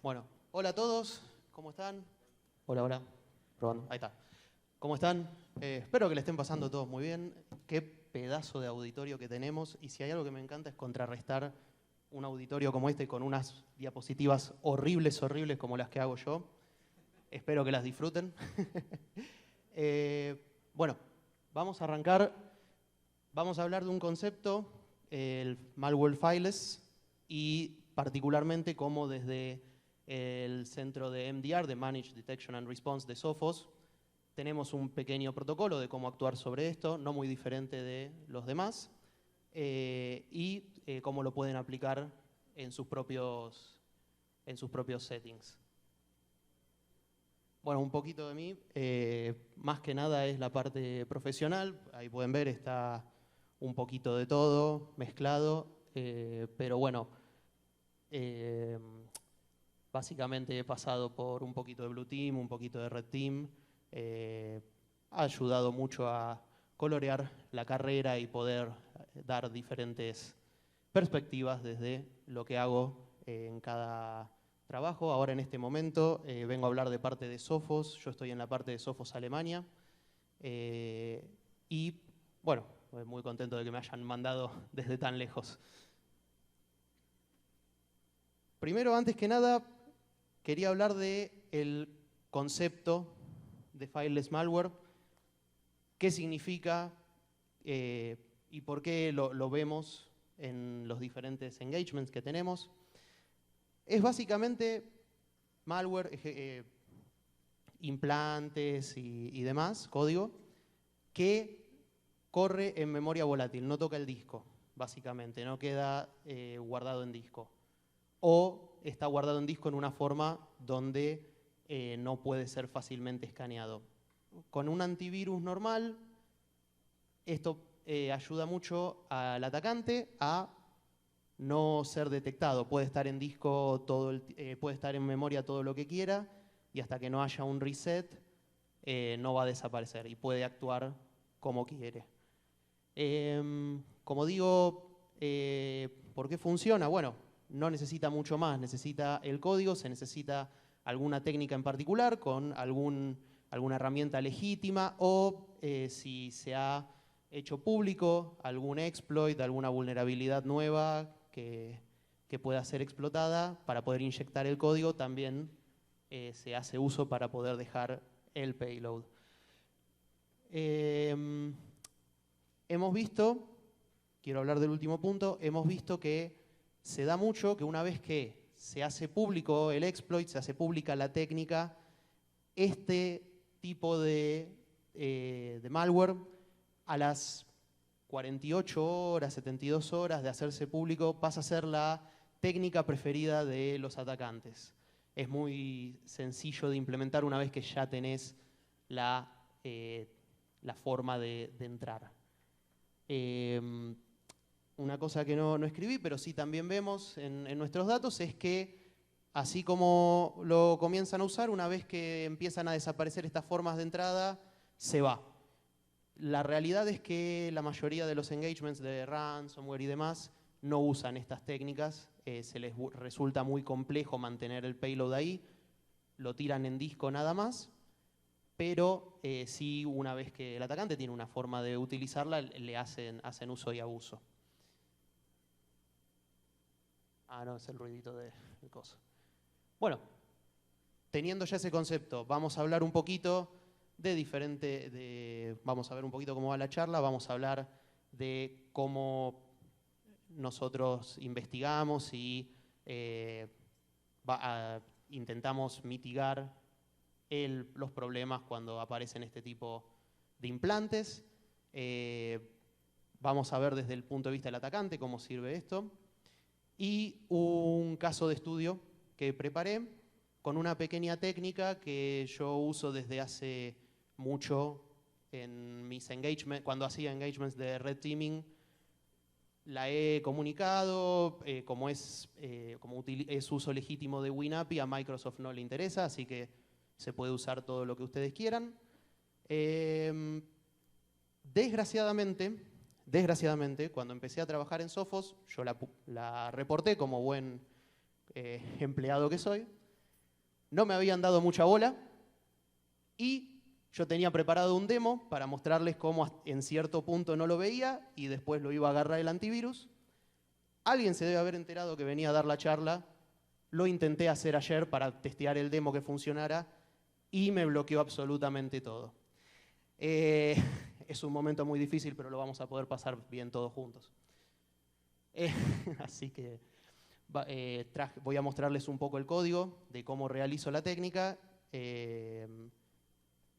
Bueno, hola a todos, ¿cómo están? Hola, hola, probando, ahí está. ¿Cómo están? Espero que le estén pasando todos muy bien. Qué pedazo de auditorio que tenemos, y si hay algo que me encanta es contrarrestar un auditorio como este con unas diapositivas horribles, horribles como las que hago yo. Espero que las disfruten. Bueno, vamos a arrancar. Vamos a hablar de un concepto, el malware files, y particularmente cómo desde el centro de MDR, de Managed Detection and Response de Sophos, tenemos un pequeño protocolo de cómo actuar sobre esto, no muy diferente de los demás, y cómo lo pueden aplicar en sus propios settings. Bueno, un poquito de mí, más que nada es la parte profesional, ahí pueden ver, está un poquito de todo mezclado, pero bueno, básicamente he pasado por un poquito de Blue Team, un poquito de Red Team, ha ayudado mucho a colorear la carrera y poder dar diferentes perspectivas desde lo que hago en cada trabajo. Ahora en este momento vengo a hablar de parte de Sophos, yo estoy en la parte de Sophos Alemania, y bueno, muy contento de que me hayan mandado desde tan lejos. Primero, antes que nada, quería hablar del concepto de fileless malware, qué significa y por qué lo vemos en los diferentes engagements que tenemos. Es básicamente malware, implantes y demás, código, que corre en memoria volátil, no toca el disco, básicamente, no queda guardado en disco. O está guardado en disco en una forma donde no puede ser fácilmente escaneado. Con un antivirus normal, esto ayuda mucho al atacante a no ser detectado. Puede estar en disco puede estar en memoria todo lo que quiera, y hasta que no haya un reset no va a desaparecer y puede actuar como quiere. Como digo, ¿por qué funciona? Bueno, no necesita mucho más, necesita el código, se necesita alguna técnica en particular con alguna herramienta legítima, o si se ha hecho público algún exploit, alguna vulnerabilidad nueva que pueda ser explotada para poder inyectar el código, también se hace uso para poder dejar el payload. Hemos visto, quiero hablar del último punto, hemos visto que se da mucho que una vez que se hace público el exploit, se hace pública la técnica, este tipo de malware a las 48 horas, 72 horas de hacerse público pasa a ser la técnica preferida de los atacantes. Es muy sencillo de implementar una vez que ya tenés la forma de entrar. Una cosa que no escribí, pero sí también vemos en nuestros datos, es que así como lo comienzan a usar, una vez que empiezan a desaparecer estas formas de entrada, se va. La realidad es que la mayoría de los engagements de ransomware y demás no usan estas técnicas, se les resulta muy complejo mantener el payload ahí, lo tiran en disco nada más, pero sí, una vez que el atacante tiene una forma de utilizarla, le hacen uso y abuso. Ah, no, es el ruidito del coso. Bueno, teniendo ya ese concepto, vamos a hablar un poquito vamos a ver un poquito cómo va la charla, vamos a hablar de cómo nosotros investigamos y intentamos mitigar los problemas cuando aparecen este tipo de implantes. Vamos a ver desde el punto de vista del atacante cómo sirve esto. Y un caso de estudio que preparé con una pequeña técnica que yo uso desde hace mucho en mis engagements, cuando hacía engagements de red teaming. La he comunicado, como es uso legítimo de WinAPI, a Microsoft no le interesa, así que se puede usar todo lo que ustedes quieran. Desgraciadamente, cuando empecé a trabajar en Sophos, yo la reporté como buen empleado que soy, No me habían dado mucha bola y yo tenía preparado un demo para mostrarles cómo en cierto punto no lo veía y después lo iba a agarrar el antivirus. Alguien se debe haber enterado que venía a dar la charla. Lo intenté hacer ayer para testear el demo que funcionara y me bloqueó absolutamente todo. Es un momento muy difícil, pero lo vamos a poder pasar bien todos juntos. Así que voy a mostrarles un poco el código de cómo realizo la técnica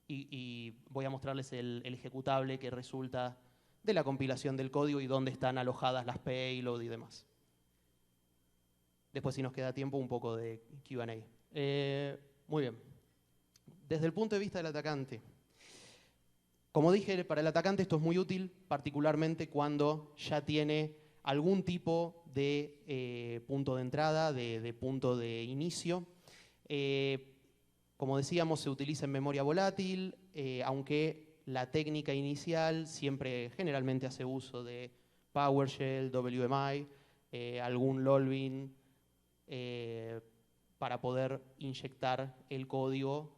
y voy a mostrarles el ejecutable que resulta de la compilación del código y dónde están alojadas las payload y demás. Después, si nos queda tiempo, un poco de Q&A. Muy bien. Desde el punto de vista del atacante, como dije, para el atacante esto es muy útil, particularmente cuando ya tiene algún tipo de punto de entrada, de punto de inicio. Como decíamos, se utiliza en memoria volátil, aunque la técnica inicial siempre generalmente hace uso de PowerShell, WMI, algún LOLBin, para poder inyectar el código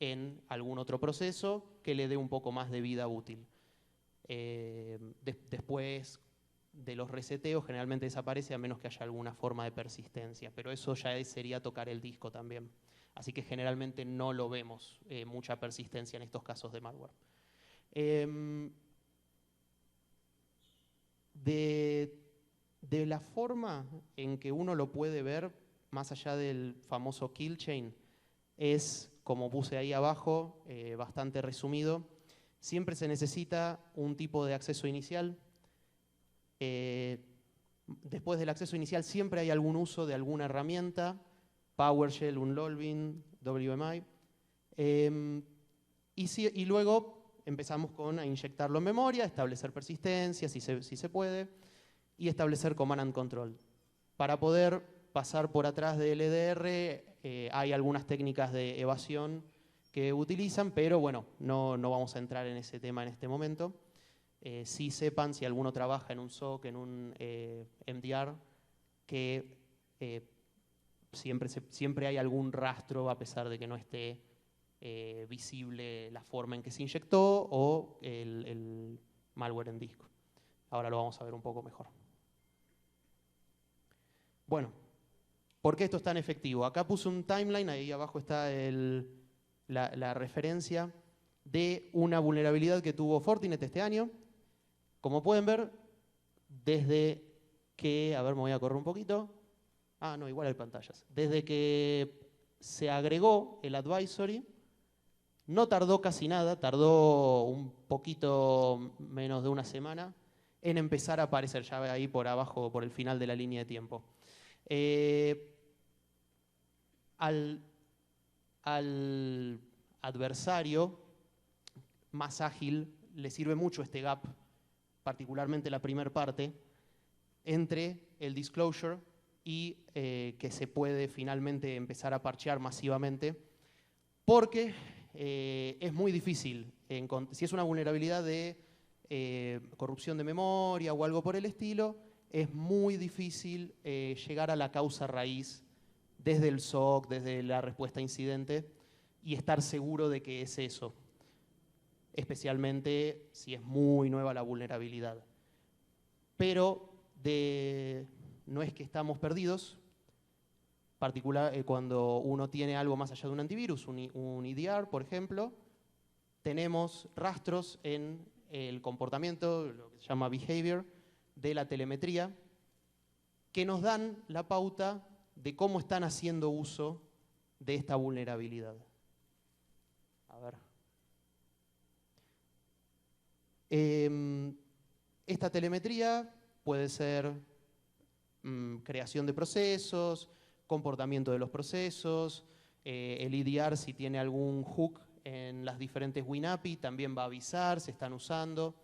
en algún otro proceso que le dé un poco más de vida útil. Después de los reseteos generalmente desaparece a menos que haya alguna forma de persistencia, pero eso ya sería tocar el disco también. Así que generalmente no lo vemos mucha persistencia en estos casos de malware. De la forma en que uno lo puede ver, más allá del famoso kill chain, es, como puse ahí abajo, bastante resumido. Siempre se necesita un tipo de acceso inicial. Después del acceso inicial siempre hay algún uso de alguna herramienta, PowerShell, un LOLBin, WMI. Y luego empezamos con a inyectarlo en memoria, establecer persistencia, si se puede, y establecer command and control. Para poder pasar por atrás del EDR hay algunas técnicas de evasión que utilizan, pero bueno, no vamos a entrar en ese tema en este momento. Sí sepan, si alguno trabaja en un SOC, en un MDR, que siempre hay algún rastro, a pesar de que no esté visible la forma en que se inyectó o el malware en disco. Ahora lo vamos a ver un poco mejor. Bueno, ¿por qué esto es tan efectivo? Acá puse un timeline, ahí abajo está la referencia de una vulnerabilidad que tuvo Fortinet este año. Como pueden ver, desde que, a ver, me voy a correr un poquito. Ah, no, igual hay pantallas. Desde que se agregó el advisory, no tardó casi nada, tardó un poquito menos de una semana en empezar a aparecer, ya ahí por abajo, por el final de la línea de tiempo. Al adversario más ágil le sirve mucho este gap, particularmente la primera parte, entre el disclosure y que se puede finalmente empezar a parchear masivamente, porque es muy difícil, si es una vulnerabilidad de corrupción de memoria o algo por el estilo, es muy difícil llegar a la causa raíz desde el SOC, desde la respuesta a incidente, y estar seguro de que es eso, especialmente si es muy nueva la vulnerabilidad. Pero no es que estamos perdidos, cuando uno tiene algo más allá de un antivirus, un EDR, por ejemplo, tenemos rastros en el comportamiento, lo que se llama behavior, de la telemetría, que nos dan la pauta de cómo están haciendo uso de esta vulnerabilidad. A ver. Esta telemetría puede ser creación de procesos, comportamiento de los procesos, el EDR si tiene algún hook en las diferentes WinAPI también va a avisar, se están usando.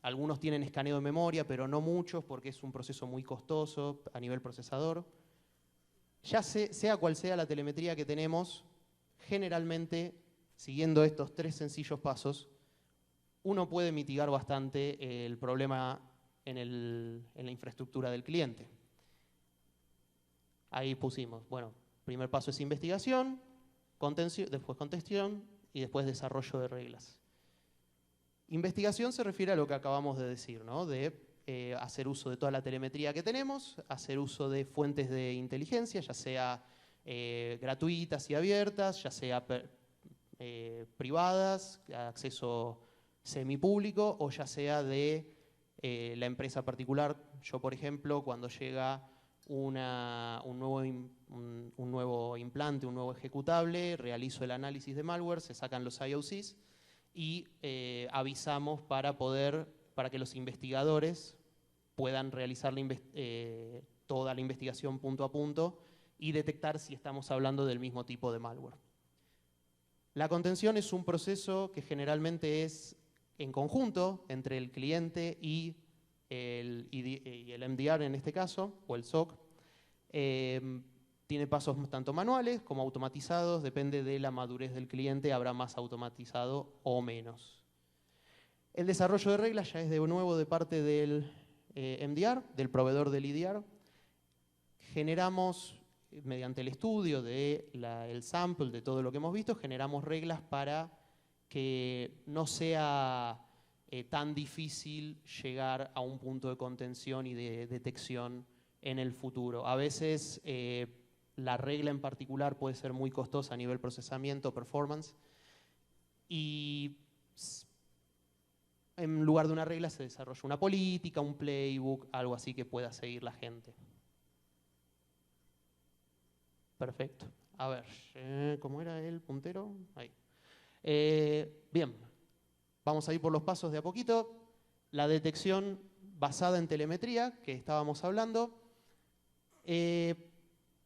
Algunos tienen escaneo de memoria, pero no muchos porque es un proceso muy costoso a nivel procesador. Ya sea cual sea la telemetría que tenemos, generalmente, siguiendo estos 3 sencillos pasos, uno puede mitigar bastante el problema en la infraestructura del cliente. Ahí pusimos, bueno, primer paso es investigación, después contención y después desarrollo de reglas. Investigación se refiere a lo que acabamos de decir, ¿no? De hacer uso de toda la telemetría que tenemos, hacer uso de fuentes de inteligencia, ya sea gratuitas y abiertas, ya sea privadas, acceso semipúblico, o ya sea de la empresa particular. Yo, por ejemplo, cuando llega un nuevo implante, un nuevo ejecutable, realizo el análisis de malware, se sacan los IOCs y avisamos para que los investigadores puedan realizar toda la investigación punto a punto y detectar si estamos hablando del mismo tipo de malware. La contención es un proceso que generalmente es en conjunto entre el cliente y el MDR en este caso, o el SOC. Tiene pasos tanto manuales como automatizados, depende de la madurez del cliente, habrá más automatizado o menos. El desarrollo de reglas ya es de nuevo de parte del MDR, del proveedor del EDR. Generamos, mediante el estudio del sample, de todo lo que hemos visto, generamos reglas para que no sea tan difícil llegar a un punto de contención y de detección en el futuro. A veces la regla en particular puede ser muy costosa a nivel procesamiento, performance, y en lugar de una regla se desarrolla una política, un playbook, algo así que pueda seguir la gente. Perfecto. A ver, ¿cómo era el puntero? Ahí. Bien, vamos a ir por los pasos de a poquito. La detección basada en telemetría, que estábamos hablando.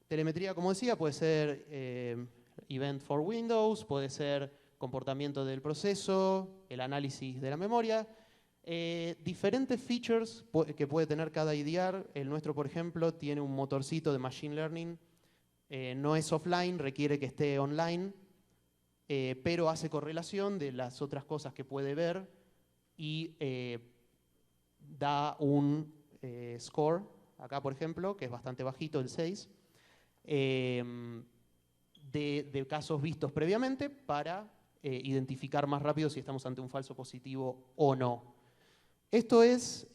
Telemetría, como decía, puede ser event for Windows, puede ser comportamiento del proceso, el análisis de la memoria. Diferentes features que puede tener cada EDR. El nuestro, por ejemplo, tiene un motorcito de Machine Learning. No es offline, requiere que esté online, pero hace correlación de las otras cosas que puede ver y da un score, acá por ejemplo, que es bastante bajito, el 6, de casos vistos previamente para identificar más rápido si estamos ante un falso positivo o no. Esto es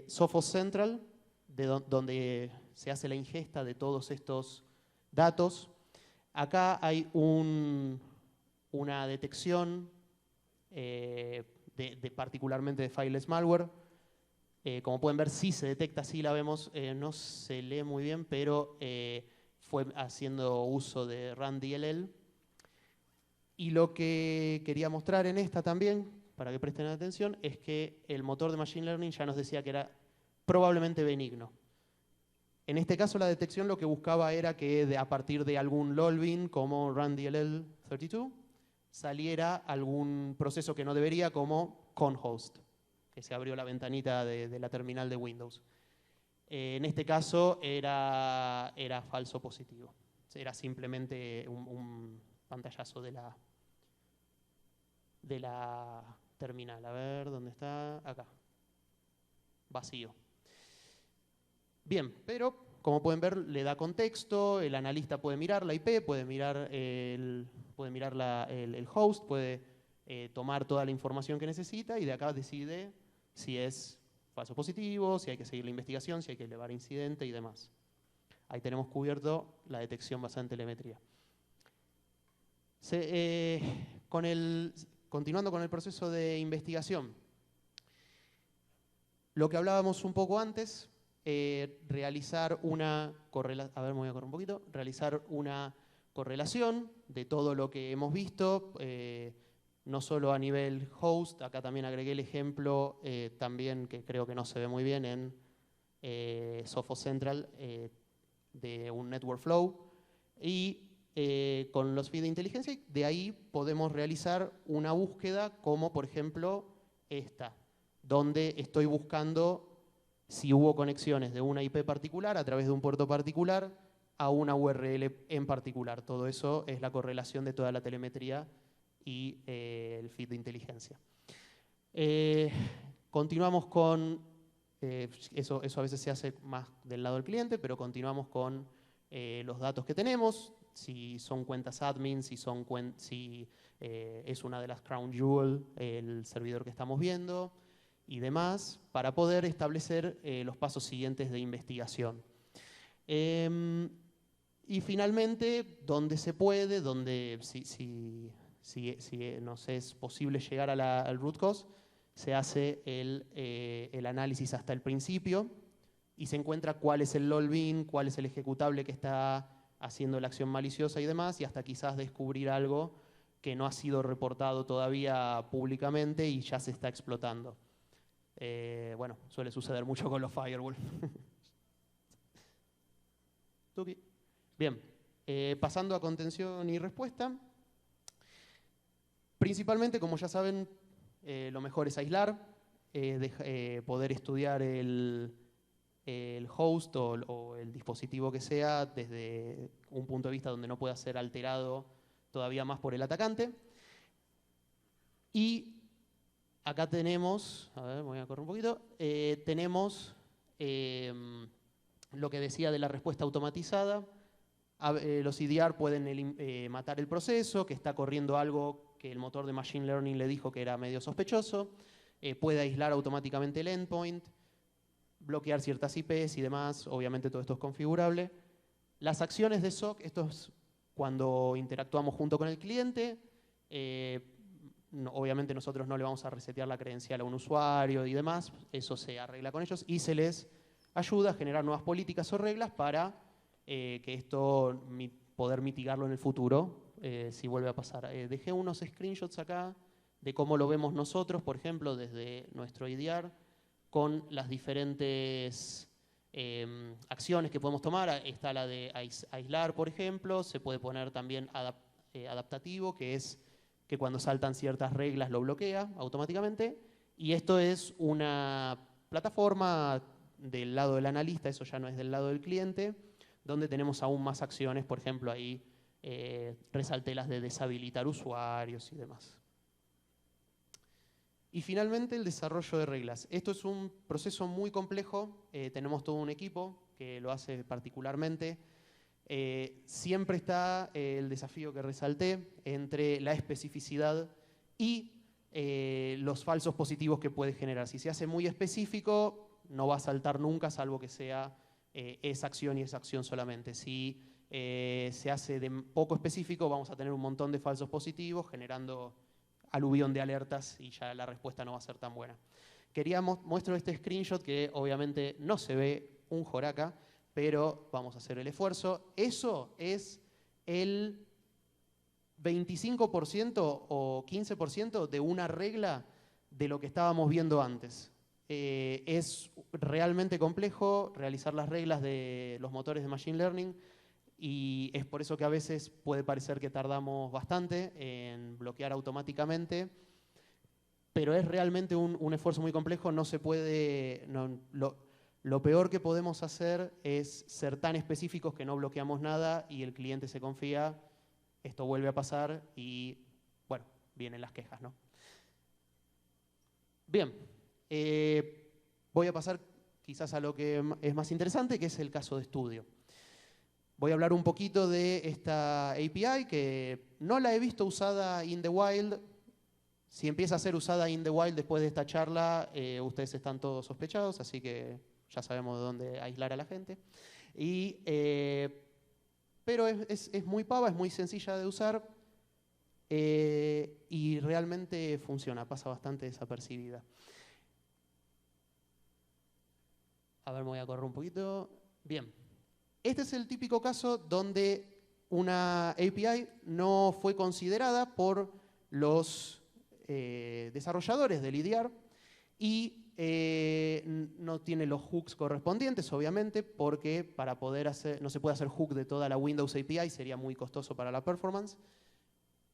Sophos Central, donde se hace la ingesta de todos estos datos. Acá hay una detección particularmente de fileless malware. Como pueden ver, sí se detecta, sí la vemos, no se lee muy bien, pero fue haciendo uso de RunDLL. Y lo que quería mostrar en esta también, para que presten atención, es que el motor de Machine Learning ya nos decía que era probablemente benigno. En este caso, la detección lo que buscaba era que a partir de algún LOLBin como RunDLL32 saliera algún proceso que no debería, como conhost, que se abrió la ventanita de la terminal de Windows. En este caso era falso positivo. Era simplemente un pantallazo de la terminal. A ver, ¿dónde está? Acá. Vacío. Bien, pero como pueden ver, le da contexto, el analista puede mirar la IP, puede mirar el host, puede tomar toda la información que necesita y de acá decide si es falso positivo, si hay que seguir la investigación, si hay que elevar incidente y demás. Ahí tenemos cubierto la detección basada en telemetría. Continuando con el proceso de investigación, lo que hablábamos un poco antes, realizar una correlación de todo lo que hemos visto, no solo a nivel host, acá también agregué el ejemplo también que creo que no se ve muy bien en Sophos Central de un network flow y con los feeds de inteligencia, de ahí podemos realizar una búsqueda como por ejemplo esta, donde estoy buscando si hubo conexiones de una IP particular a través de un puerto particular a una URL en particular. Todo eso es la correlación de toda la telemetría y el feed de inteligencia. Continuamos con, eso a veces se hace más del lado del cliente, pero continuamos con los datos que tenemos. si son cuentas admin, si es una de las Crown Jewel, el servidor que estamos viendo y demás, para poder establecer los pasos siguientes de investigación. Y finalmente, donde se puede, donde si nos es posible llegar al root cause, se hace el análisis hasta el principio y se encuentra cuál es el LOL-bin, cuál es el ejecutable que está haciendo la acción maliciosa y demás, y hasta quizás descubrir algo que no ha sido reportado todavía públicamente y ya se está explotando. Bueno, suele suceder mucho con los firewall. Bien, pasando a contención y respuesta. Principalmente, como ya saben, lo mejor es aislar, poder estudiar el host o el dispositivo que sea desde un punto de vista donde no pueda ser alterado todavía más por el atacante. Y acá tenemos, a ver, voy a correr un poquito, tenemos lo que decía de la respuesta automatizada. Los EDR pueden matar el proceso, que está corriendo algo que el motor de Machine Learning le dijo que era medio sospechoso, puede aislar automáticamente el endpoint, bloquear ciertas IPs y demás, obviamente todo esto es configurable. Las acciones de SOC, esto es cuando interactuamos junto con el cliente, obviamente nosotros no le vamos a resetear la credencial a un usuario y demás, eso se arregla con ellos y se les ayuda a generar nuevas políticas o reglas para que esto poder mitigarlo en el futuro si vuelve a pasar. Dejé unos screenshots acá de cómo lo vemos nosotros, por ejemplo, desde nuestro EDR, con las diferentes acciones que podemos tomar. Está la de aislar, por ejemplo, se puede poner también adaptativo, que es que cuando saltan ciertas reglas lo bloquea automáticamente. Y esto es una plataforma del lado del analista, eso ya no es del lado del cliente, donde tenemos aún más acciones, por ejemplo, ahí resalté las de deshabilitar usuarios y demás. Y finalmente el desarrollo de reglas. Esto es un proceso muy complejo, tenemos todo un equipo que lo hace particularmente. Siempre está el desafío que resalté entre la especificidad y los falsos positivos que puede generar. Si se hace muy específico, no va a saltar nunca, salvo que sea esa acción y esa acción solamente. Si se hace de poco específico, vamos a tener un montón de falsos positivos generando aluvión de alertas y ya la respuesta no va a ser tan buena. Muestro este screenshot que obviamente no se ve un joraca, pero vamos a hacer el esfuerzo. Eso es el 25% o 15% de una regla de lo que estábamos viendo antes. Es realmente complejo realizar las reglas de los motores de Machine Learning y es por eso que a veces puede parecer que tardamos bastante en bloquear automáticamente, pero es realmente un esfuerzo muy complejo. No se puede, lo peor que podemos hacer es ser tan específicos que no bloqueamos nada y el cliente se confía, esto vuelve a pasar y, bueno, vienen las quejas, ¿no? Bien, voy a pasar quizás a lo que es más interesante, que es el caso de estudio. Voy a hablar un poquito de esta API que no la he visto usada in the wild. Si empieza a ser usada in the wild después de esta charla, ustedes están todos sospechados, así que ya sabemos de dónde aislar a la gente. Pero es muy pava, es muy sencilla de usar y realmente funciona, pasa bastante desapercibida. A ver, me voy a correr un poquito. Bien. Este es el típico caso donde una API no fue considerada por los desarrolladores del EDR y no tiene los hooks correspondientes, obviamente, porque para poder no se puede hacer hook de toda la Windows API, sería muy costoso para la performance,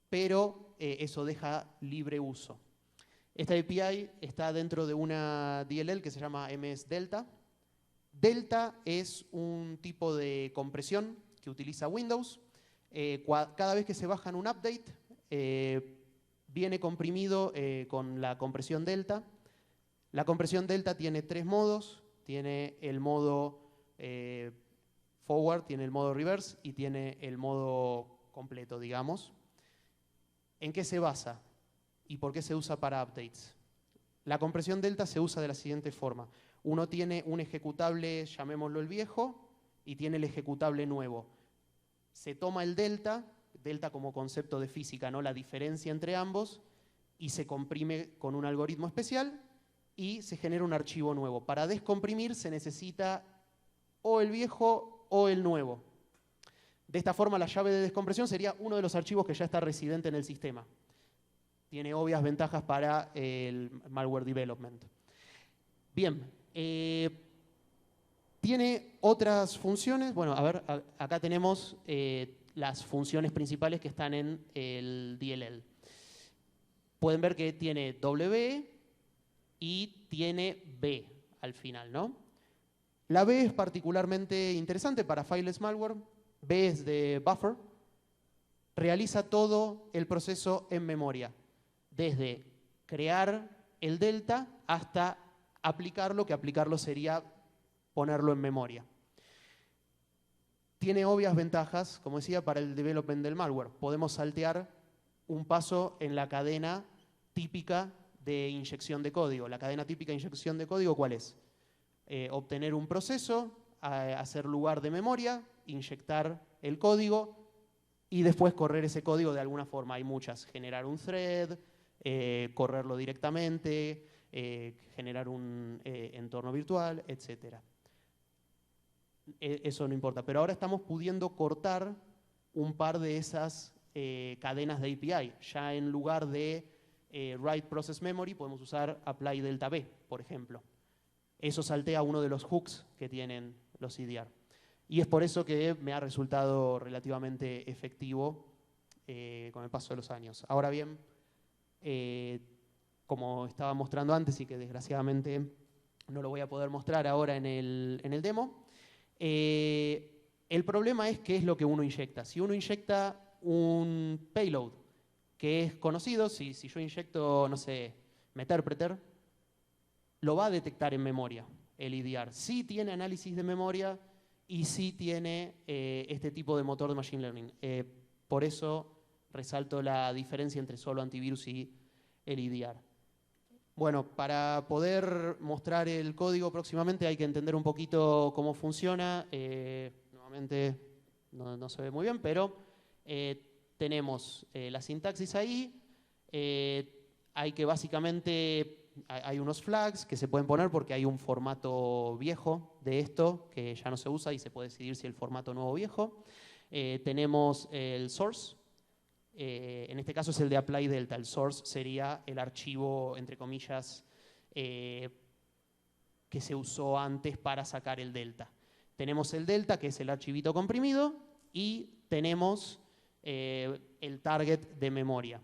pero eso deja libre uso. Esta API está dentro de una DLL que se llama MS Delta. Delta es un tipo de compresión que utiliza Windows. Cada vez que se bajan un update, viene comprimido con la compresión Delta. La compresión Delta tiene tres modos. Tiene el modo forward, tiene el modo reverse y tiene el modo completo, digamos. ¿En qué se basa? ¿Y por qué se usa para updates? La compresión delta se usa de la siguiente forma. Uno tiene un ejecutable, llamémoslo el viejo, y tiene el ejecutable nuevo. Se toma el delta como concepto de física, ¿no? La diferencia entre ambos, y se comprime con un algoritmo especial y se genera un archivo nuevo. Para descomprimir se necesita o el viejo o el nuevo. De esta forma, la llave de descompresión sería uno de los archivos que ya está residente en el sistema. Tiene obvias ventajas para el malware development. Bien, tiene otras funciones. Bueno, a ver, acá tenemos las funciones principales que están en el DLL. Pueden ver que tiene W y tiene B al final, ¿no? La B es particularmente interesante para fileless malware. B es de buffer. Realiza todo el proceso en memoria, desde crear el delta hasta aplicarlo, que aplicarlo sería ponerlo en memoria. Tiene obvias ventajas, como decía, para el development del malware. Podemos saltear un paso en la cadena típica de inyección de código. La cadena típica de inyección de código, ¿cuál es? Obtener un proceso, hacer lugar de memoria, inyectar el código y después correr ese código de alguna forma. Hay muchas. Generar un thread, correrlo directamente, generar un entorno virtual, etc. Eso no importa. Pero ahora estamos pudiendo cortar un par de esas cadenas de API. Ya en lugar de write process memory podemos usar apply delta B, por ejemplo. Eso saltea uno de los hooks que tienen los CDR. Y es por eso que me ha resultado relativamente efectivo con el paso de los años. Ahora bien, como estaba mostrando antes y que desgraciadamente no lo voy a poder mostrar ahora en el demo, el problema es qué es lo que uno inyecta. Si uno inyecta un payload que es conocido, si yo inyecto, no sé, Meterpreter, lo va a detectar en memoria el EDR. Sí tiene análisis de memoria y sí tiene este tipo de motor de Machine Learning. Por eso resalto la diferencia entre solo antivirus y el EDR. Bueno, para poder mostrar el código próximamente hay que entender un poquito cómo funciona. Nuevamente no se ve muy bien, pero tenemos la sintaxis ahí. Hay que básicamente... Hay unos flags que se pueden poner porque hay un formato viejo de esto que ya no se usa y se puede decidir si el formato nuevo o viejo. Tenemos el source. En este caso es el de apply delta. El source sería el archivo, entre comillas, que se usó antes para sacar el delta. Tenemos el delta, que es el archivito comprimido, y tenemos el target de memoria.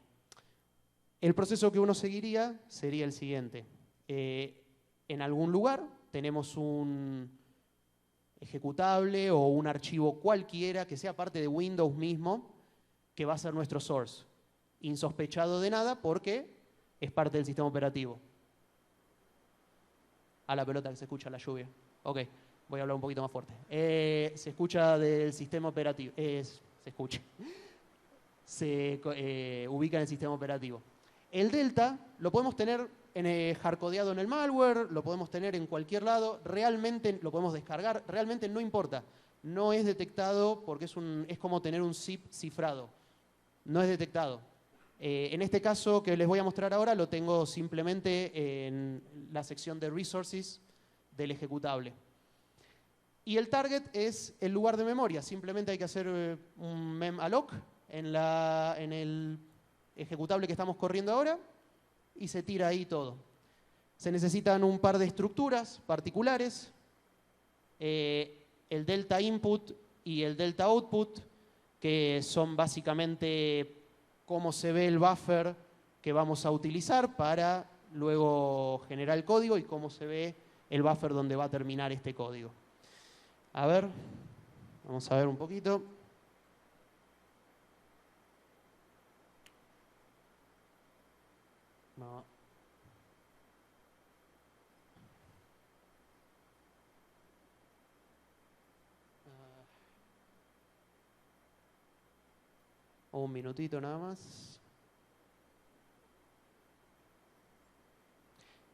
El proceso que uno seguiría sería el siguiente. En algún lugar tenemos un ejecutable o un archivo cualquiera que sea parte de Windows mismo, que va a ser nuestro source. Insospechado de nada porque es parte del sistema operativo. A la pelota que se escucha la lluvia. Ok, voy a hablar un poquito más fuerte. Se escucha del sistema operativo. Se ubica en el sistema operativo. El delta lo podemos tener hardcodeado en el malware, lo podemos tener en cualquier lado, realmente lo podemos descargar, realmente no importa. No es detectado porque es como tener un zip cifrado. No es detectado. En este caso que les voy a mostrar ahora lo tengo simplemente en la sección de resources del ejecutable. Y el target es el lugar de memoria. Simplemente hay que hacer un mem-alloc en el ejecutable que estamos corriendo ahora y se tira ahí todo. Se necesitan un par de estructuras particulares, el delta input y el delta output, que son básicamente cómo se ve el buffer que vamos a utilizar para luego generar el código y cómo se ve el buffer donde va a terminar este código. A ver, vamos a ver un poquito. No. Un minutito nada más.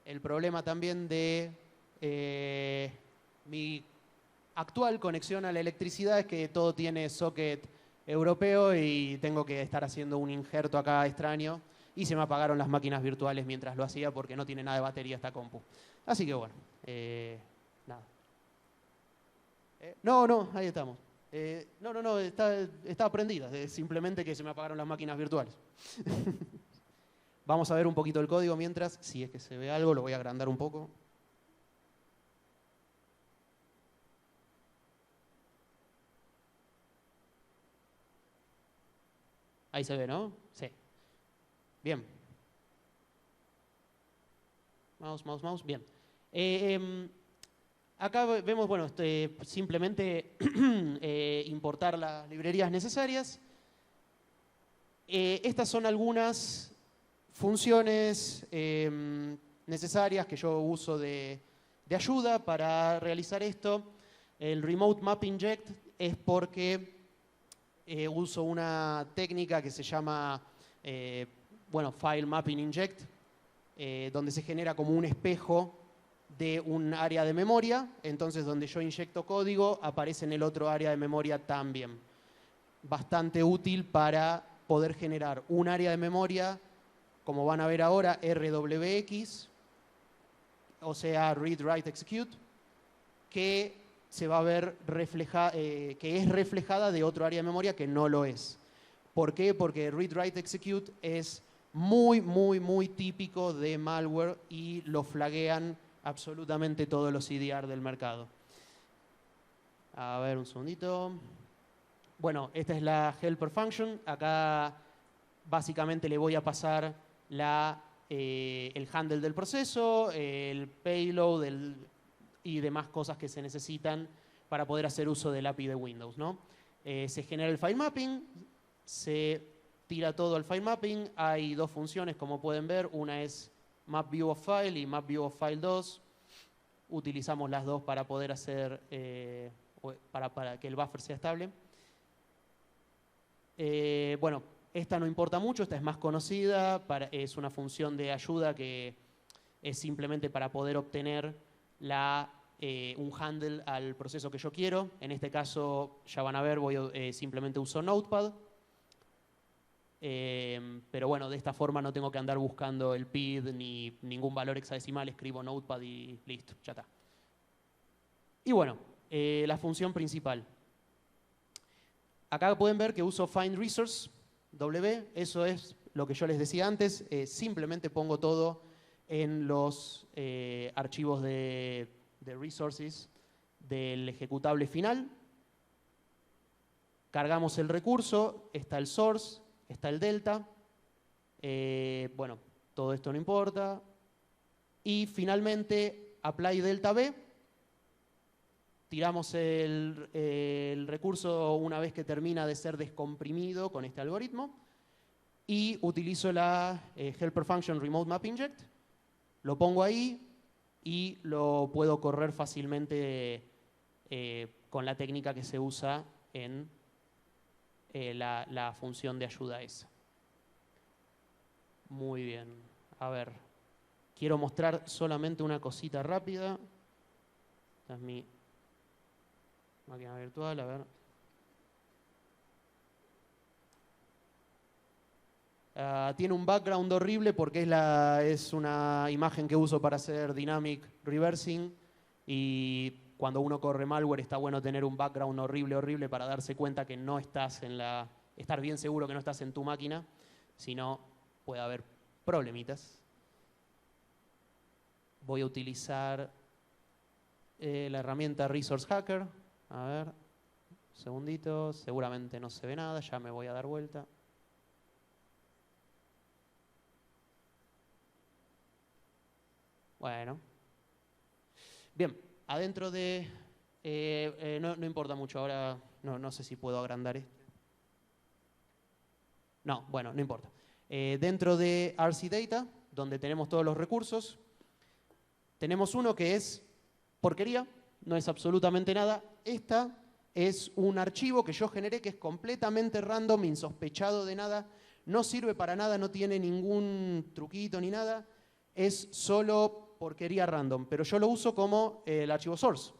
El problema también de mi actual conexión a la electricidad es que todo tiene socket europeo y tengo que estar haciendo un injerto acá extraño y se me apagaron las máquinas virtuales mientras lo hacía porque no tiene nada de batería esta compu. Así que bueno, nada. No, ahí estamos. No, está prendida, simplemente que se me apagaron las máquinas virtuales. Vamos a ver un poquito el código mientras, si es que se ve algo, lo voy a agrandar un poco. Ahí se ve, ¿no? Sí. Bien. Mouse. Bien. Acá vemos, bueno, simplemente importar las librerías necesarias. Estas son algunas funciones necesarias que yo uso de ayuda para realizar esto. El Remote Map Inject es porque uso una técnica que se llama File Mapping Inject, donde se genera como un espejo de un área de memoria, entonces donde yo inyecto código aparece en el otro área de memoria también. Bastante útil para poder generar un área de memoria, como van a ver ahora, RWX, o sea, Read, Write, Execute, que se va a ver que es reflejada de otro área de memoria que no lo es. ¿Por qué? Porque Read, Write, Execute es muy típico de malware y lo flaguean absolutamente todos los CDR del mercado. A ver, un segundito. Bueno, esta es la helper function. Acá básicamente le voy a pasar el handle del proceso, el payload y demás cosas que se necesitan para poder hacer uso del API de Windows, ¿no? Se genera el file mapping, se tira todo al file mapping. Hay dos funciones, como pueden ver. Una es map view of file y map view of file 2. Utilizamos las dos para poder hacer, para que el buffer sea estable. Bueno, esta no importa mucho, esta es más conocida, es una función de ayuda que es simplemente para poder obtener un handle al proceso que yo quiero. En este caso, ya van a ver, simplemente uso Notepad. Pero bueno, de esta forma no tengo que andar buscando el PID ni ningún valor hexadecimal, escribo Notepad y listo, ya está. Y bueno, la función principal. Acá pueden ver que uso Find Resource, W, eso es lo que yo les decía antes, simplemente pongo todo en los archivos de resources del ejecutable final. Cargamos el recurso, está el source, está el delta. Bueno, todo esto no importa. Y finalmente, apply delta B. Tiramos el recurso una vez que termina de ser descomprimido con este algoritmo. Y utilizo la helper function remote map inject. Lo pongo ahí y lo puedo correr fácilmente con la técnica que se usa en la función de ayuda esa. Muy bien. A ver, quiero mostrar solamente una cosita rápida. Esta es mi máquina virtual, a ver. Tiene un background horrible porque es una imagen que uso para hacer dynamic reversing y cuando uno corre malware está bueno tener un background horrible para darse cuenta que no estás estar bien seguro que no estás en tu máquina, si no puede haber problemitas. Voy a utilizar la herramienta Resource Hacker. A ver, un segundito, seguramente no se ve nada, ya me voy a dar vuelta. Bueno. Bien, adentro de... no importa mucho, ahora no sé si puedo agrandar esto. No, bueno, no importa. Dentro de RC Data, donde tenemos todos los recursos, tenemos uno que es porquería, no es absolutamente nada. Esta es un archivo que yo generé que es completamente random, insospechado de nada, no sirve para nada, no tiene ningún truquito ni nada, es solo porquería random, pero yo lo uso como el archivo source.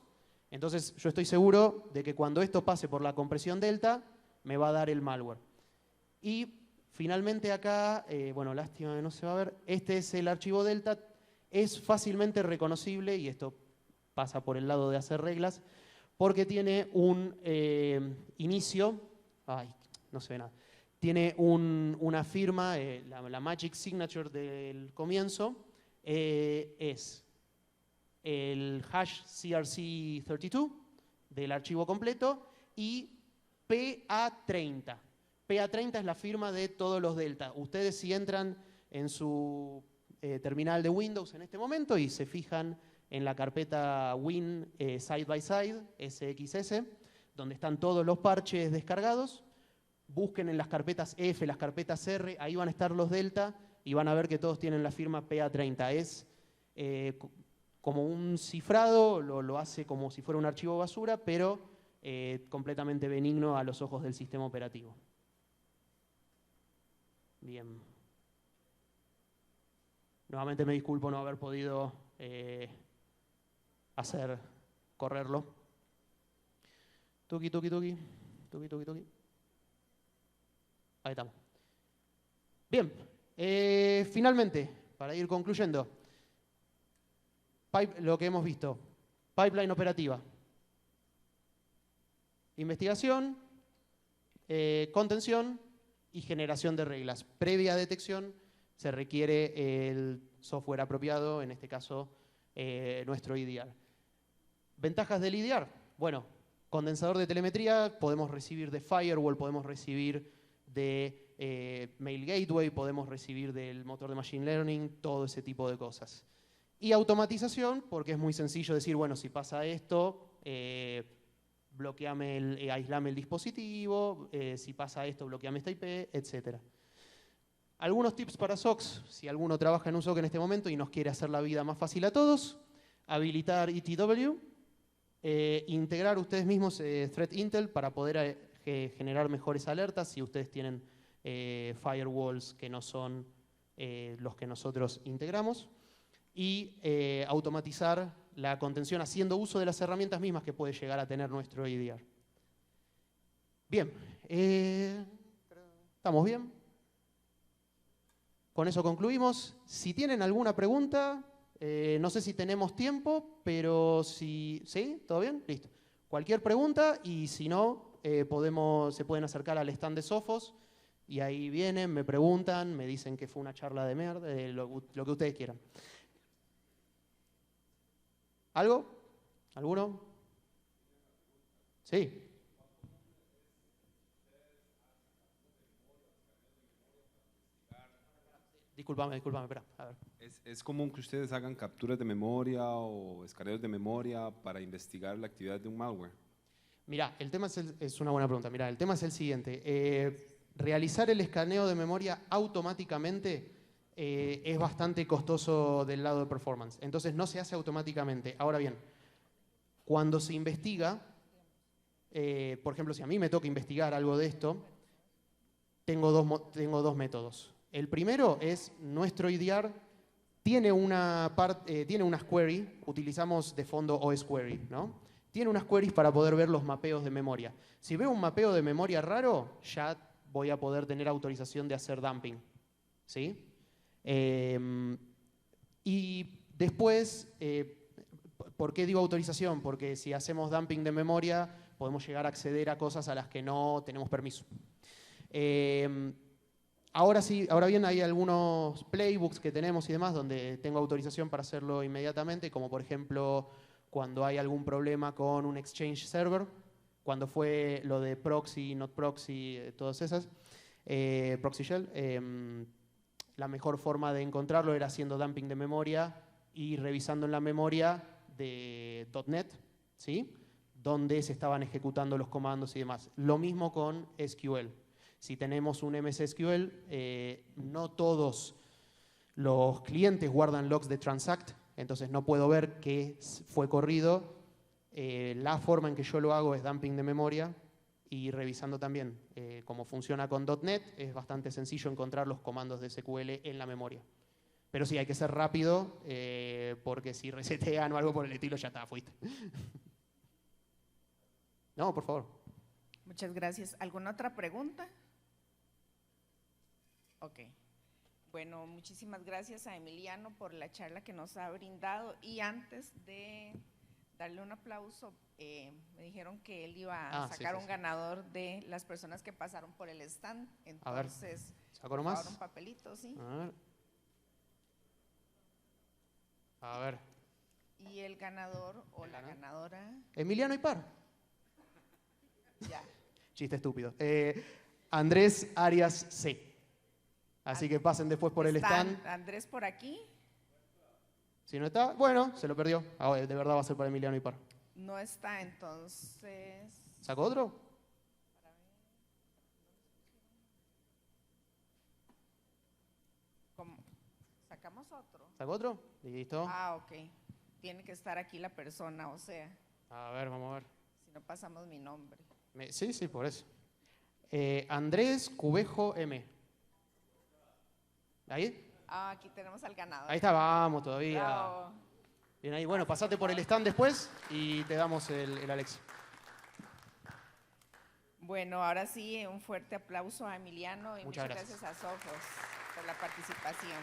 Entonces yo estoy seguro de que cuando esto pase por la compresión delta, me va a dar el malware. Y finalmente acá, bueno, lástima que no se va a ver, este es el archivo delta, es fácilmente reconocible, y esto pasa por el lado de hacer reglas, porque tiene un inicio, ay, no se ve nada, tiene una firma, la magic signature del comienzo, es el hash CRC32 del archivo completo y PA30. PA30 es la firma de todos los delta. Ustedes si entran en su terminal de Windows en este momento y se fijan en la carpeta Win Side by Side, SXS, donde están todos los parches descargados, busquen en las carpetas F, las carpetas R, ahí van a estar los delta y van a ver que todos tienen la firma PA30. Es como un cifrado, lo hace como si fuera un archivo basura, pero completamente benigno a los ojos del sistema operativo. Bien. Nuevamente me disculpo no haber podido correrlo. Tuki, tuki, tuki. Tuki, tuki, tuki. Ahí estamos. Bien. Finalmente, para ir concluyendo, lo que hemos visto. Pipeline operativa. Investigación, contención y generación de reglas. Previa detección se requiere el software apropiado, en este caso nuestro EDR. Ventajas del EDR. Bueno, condensador de telemetría, podemos recibir de firewall, podemos recibir de mail gateway, podemos recibir del motor de machine learning, todo ese tipo de cosas. Y automatización, porque es muy sencillo decir, bueno, si pasa esto, aislame el dispositivo, si pasa esto, bloqueame esta IP, etc. Algunos tips para SOCs, si alguno trabaja en un SOC en este momento y nos quiere hacer la vida más fácil a todos: habilitar ETW, integrar ustedes mismos Threat Intel para poder generar mejores alertas si ustedes tienen firewalls que no son los que nosotros integramos, y automatizar la contención haciendo uso de las herramientas mismas que puede llegar a tener nuestro EDR. Bien, ¿estamos bien? Con eso concluimos. Si tienen alguna pregunta, no sé si tenemos tiempo, pero si... ¿Sí? ¿Todo bien? Listo. Cualquier pregunta, y si no, se pueden acercar al stand de Sophos y ahí vienen, me preguntan, me dicen que fue una charla de mierda, lo que ustedes quieran. ¿Algo? ¿Alguno? Sí. Discúlpame, espera. A ver. ¿Es común que ustedes hagan capturas de memoria o escaneos de memoria para investigar la actividad de un malware? Mirá, el tema es una buena pregunta. Mirá, el tema es el siguiente. Realizar el escaneo de memoria automáticamente es bastante costoso del lado de performance. Entonces no se hace automáticamente. Ahora bien, cuando se investiga, por ejemplo, si a mí me toca investigar algo de esto, tengo dos métodos. El primero es nuestro EDR tiene unas queries, utilizamos de fondo OSQuery, ¿no? Tiene unas queries para poder ver los mapeos de memoria. Si veo un mapeo de memoria raro, ya voy a poder tener autorización de hacer dumping, ¿sí? Y después, ¿por qué digo autorización? Porque si hacemos dumping de memoria, podemos llegar a acceder a cosas a las que no tenemos permiso. Ahora bien, hay algunos playbooks que tenemos y demás donde tengo autorización para hacerlo inmediatamente, como por ejemplo cuando hay algún problema con un Exchange server, cuando fue lo de proxy, not proxy, todas esas, proxy shell, la mejor forma de encontrarlo era haciendo dumping de memoria y revisando en la memoria de .NET, ¿sí? Donde se estaban ejecutando los comandos y demás. Lo mismo con SQL. Si tenemos un MS SQL, no todos los clientes guardan logs de transact, entonces no puedo ver qué fue corrido La forma en que yo lo hago es dumping de memoria y revisando también cómo funciona con .NET, es bastante sencillo encontrar los comandos de SQL en la memoria. Pero sí, hay que ser rápido, porque si resetean o algo por el estilo, ya está, fuiste. No, por favor. Muchas gracias. ¿Alguna otra pregunta? Ok. Bueno, muchísimas gracias a Emiliano por la charla que nos ha brindado. Y antes de darle un aplauso, me dijeron que él iba a sacar un ganador de las personas que pasaron por el stand. Entonces, ¿saco nomás? por favor, un papelito, ¿sí? A ver. Y el ganador o la ganadora. Emiliano Ipar. Ya. Chiste estúpido. Andrés Arias C. Así que pasen después por el stand. Andrés por aquí. Si no está, bueno, se lo perdió. De verdad va a ser para Emiliano Ipar. No está, entonces. ¿Sacó otro? ¿Cómo? ¿Sacamos otro? ¿Sacó otro? Listo. Ah, ok. Tiene que estar aquí la persona, o sea. A ver, vamos a ver. Si no pasamos mi nombre. Sí, por eso. Andrés Cubejo M. ¿Ahí? Ah, aquí tenemos al ganador. Ahí está, vamos todavía. Bravo. Bien ahí. Bueno, pasate por el stand después y te damos el Alexa. Bueno, ahora sí, un fuerte aplauso a Emiliano y muchas gracias a Sofos por la participación.